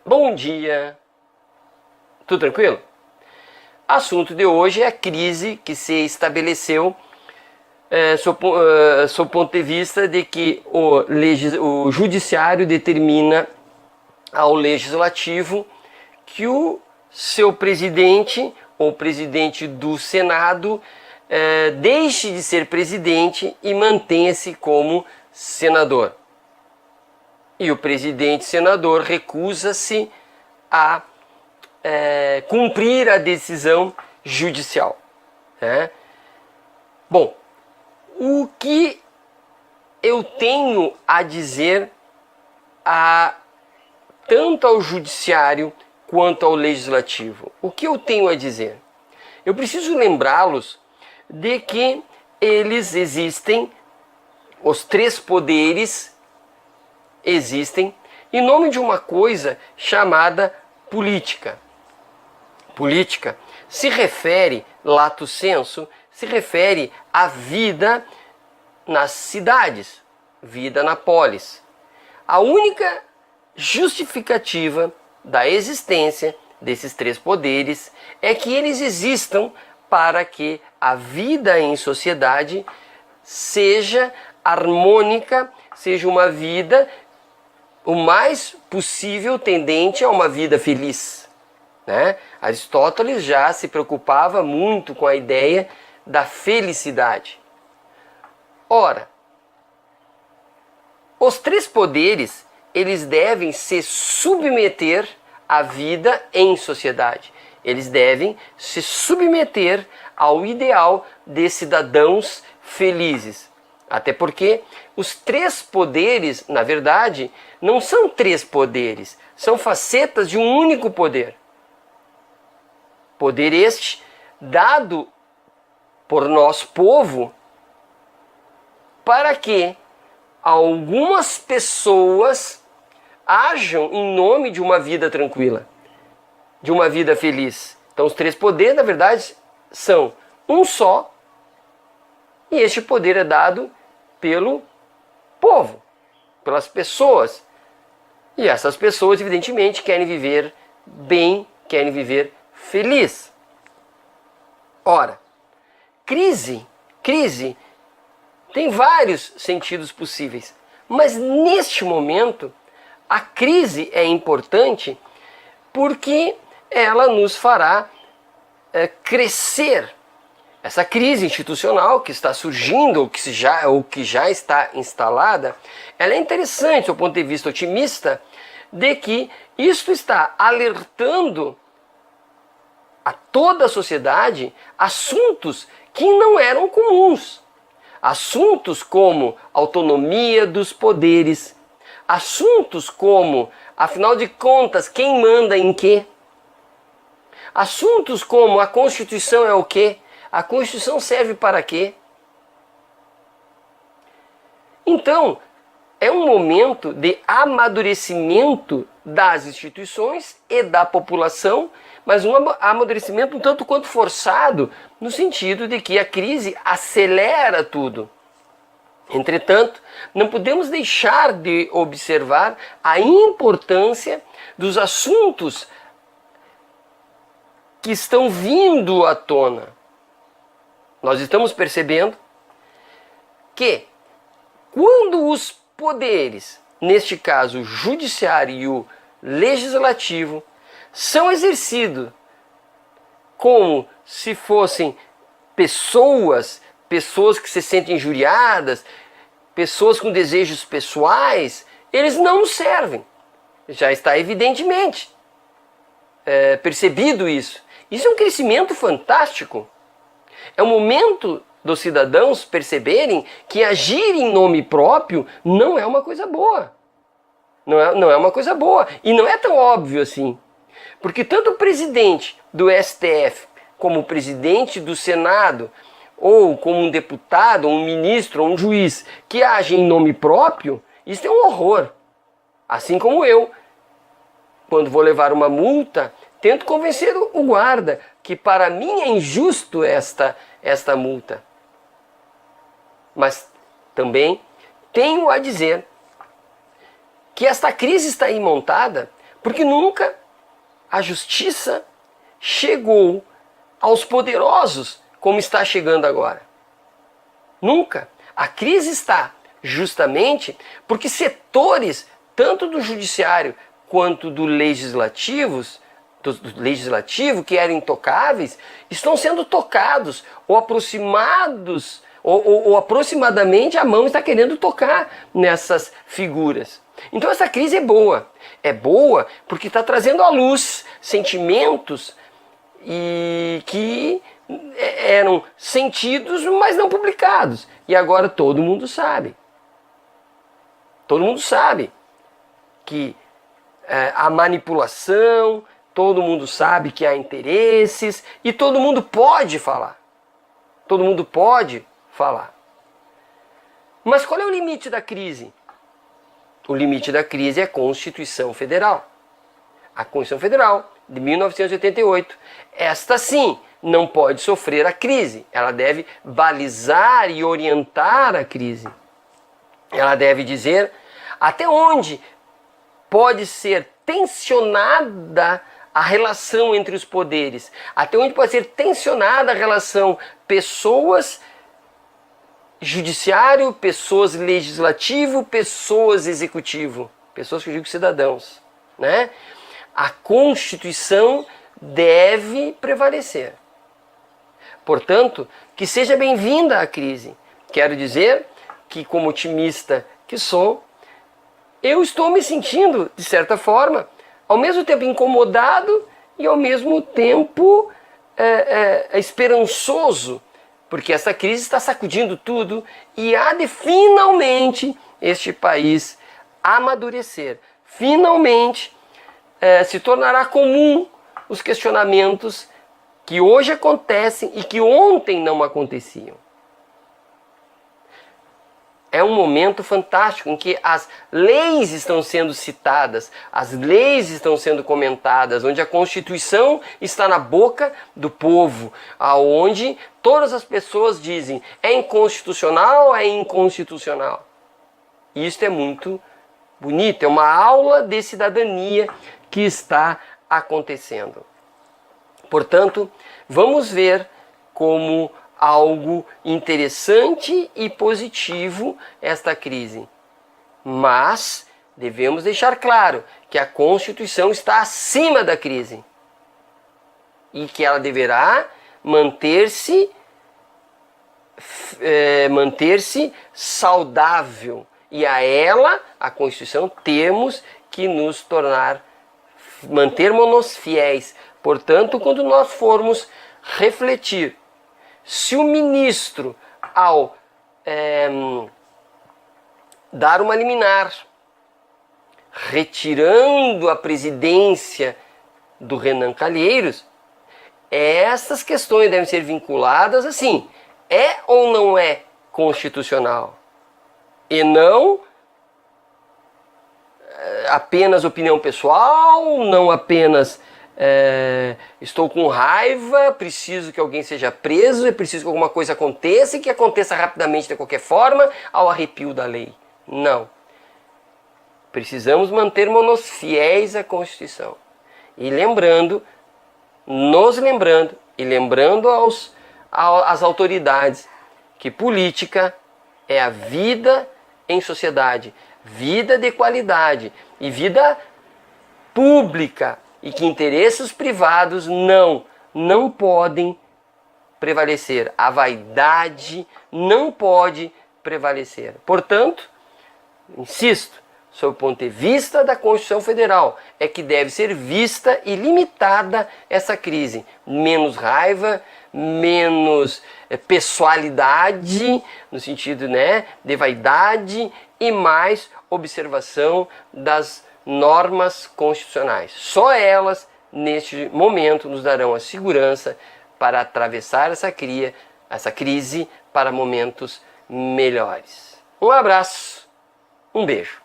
Bom dia, tudo tranquilo? Assunto de hoje é a crise que se estabeleceu sob o ponto de vista de que o judiciário determina ao legislativo que o seu presidente ou presidente do Senado deixe de ser presidente e mantenha-se como senador. E o presidente senador recusa-se a cumprir a decisão judicial. Bom, o que eu tenho a dizer tanto ao judiciário quanto ao legislativo? O que eu tenho a dizer? Eu preciso lembrá-los de que eles existem, os três poderes existem em nome de uma coisa chamada política. Política se refere, lato sensu, se refere à vida nas cidades, vida na polis. A única justificativa da existência desses três poderes é que eles existam para que a vida em sociedade seja harmônica, seja uma vida o mais possível tendente a uma vida feliz. Aristóteles já se preocupava muito com a ideia da felicidade. Ora, os três poderes, eles devem se submeter à vida em sociedade. Eles devem se submeter ao ideal de cidadãos felizes. Até porque os três poderes, na verdade, não são três poderes, são facetas de um único poder. Poder este dado por nosso povo para que algumas pessoas ajam em nome de uma vida tranquila, de uma vida feliz. Então os três poderes, na verdade, são um só, e este poder é dado pelo povo, pelas pessoas. E essas pessoas, evidentemente, querem viver bem, querem viver feliz. Ora, crise tem vários sentidos possíveis, mas neste momento a crise é importante porque ela nos fará crescer. Essa crise institucional que está surgindo, ou que já está instalada, ela é interessante do ponto de vista otimista, de que isto está alertando a toda a sociedade assuntos que não eram comuns. Assuntos como autonomia dos poderes, assuntos como, afinal de contas, quem manda em quê? Assuntos como a Constituição é o quê? A Constituição serve para quê? Então, é um momento de amadurecimento das instituições e da população, mas um amadurecimento um tanto quanto forçado, no sentido de que a crise acelera tudo. Entretanto, não podemos deixar de observar a importância dos assuntos que estão vindo à tona. Nós estamos percebendo que quando os poderes, neste caso o judiciário e o legislativo, são exercidos como se fossem pessoas que se sentem injuriadas, pessoas com desejos pessoais, eles não nos servem. Já está evidentemente percebido isso. Isso é um crescimento fantástico. É o momento dos cidadãos perceberem que agir em nome próprio não é uma coisa boa. Não é uma coisa boa. E não é tão óbvio assim. Porque tanto o presidente do STF, como o presidente do Senado, ou como um deputado, um ministro, ou um juiz, que age em nome próprio, isso é um horror. Assim como eu, quando vou levar uma multa, tento convencer o guarda que para mim é injusto esta multa. Mas também tenho a dizer que esta crise está aí montada Porque nunca a justiça chegou aos poderosos como está chegando agora. Nunca. A crise está justamente porque setores, tanto do judiciário quanto do legislativo, que eram intocáveis, estão sendo tocados ou aproximados, ou aproximadamente a mão está querendo tocar nessas figuras. Então essa crise é boa. É boa porque está trazendo à luz sentimentos que eram sentidos, mas não publicados. E agora todo mundo sabe. Todo mundo sabe que há manipulação, todo mundo sabe que há interesses e todo mundo pode falar. Todo mundo pode falar. Mas qual é o limite da crise? O limite da crise é a Constituição Federal. A Constituição Federal de 1988. Esta sim não pode sofrer a crise. Ela deve balizar e orientar a crise. Ela deve dizer até onde pode ser tensionada a relação entre os poderes, até onde pode ser tensionada a relação pessoas judiciário, pessoas legislativo, pessoas executivo, pessoas que eu digo cidadãos, né? A Constituição deve prevalecer. Portanto, que seja bem-vinda a crise. Quero dizer que, como otimista que sou, eu estou me sentindo, de certa forma, ao mesmo tempo incomodado e ao mesmo tempo esperançoso, porque essa crise está sacudindo tudo e há de finalmente este país amadurecer. Finalmente se tornará comum os questionamentos que hoje acontecem e que ontem não aconteciam. É um momento fantástico em que as leis estão sendo citadas, as leis estão sendo comentadas, onde a Constituição está na boca do povo, aonde todas as pessoas dizem é inconstitucional, é inconstitucional. E isso é muito bonito, é uma aula de cidadania que está acontecendo. Portanto, vamos ver como algo interessante e positivo esta crise. Mas devemos deixar claro que a Constituição está acima da crise e que ela deverá manter-se saudável. E a ela, a Constituição, temos que nos mantermos-nos fiéis. Portanto, quando nós formos refletir, se o ministro, ao dar uma liminar, retirando a presidência do Renan Calheiros, essas questões devem ser vinculadas assim, é ou não é constitucional? E não apenas opinião pessoal, não apenas estou com raiva, preciso que alguém seja preso, é preciso que alguma coisa aconteça e que aconteça rapidamente de qualquer forma ao arrepio da lei. Não. Precisamos mantermos-nos fiéis à Constituição. E nos lembrando às autoridades que política é a vida em sociedade, vida de qualidade e vida pública, e que interesses privados não podem prevalecer. A vaidade não pode prevalecer. Portanto, insisto, sob o ponto de vista da Constituição Federal, é que deve ser vista e limitada essa crise. Menos raiva, menos pessoalidade, no sentido de vaidade, e mais observação das normas constitucionais. Só elas, neste momento, nos darão a segurança para atravessar essa crise para momentos melhores. Um abraço, um beijo.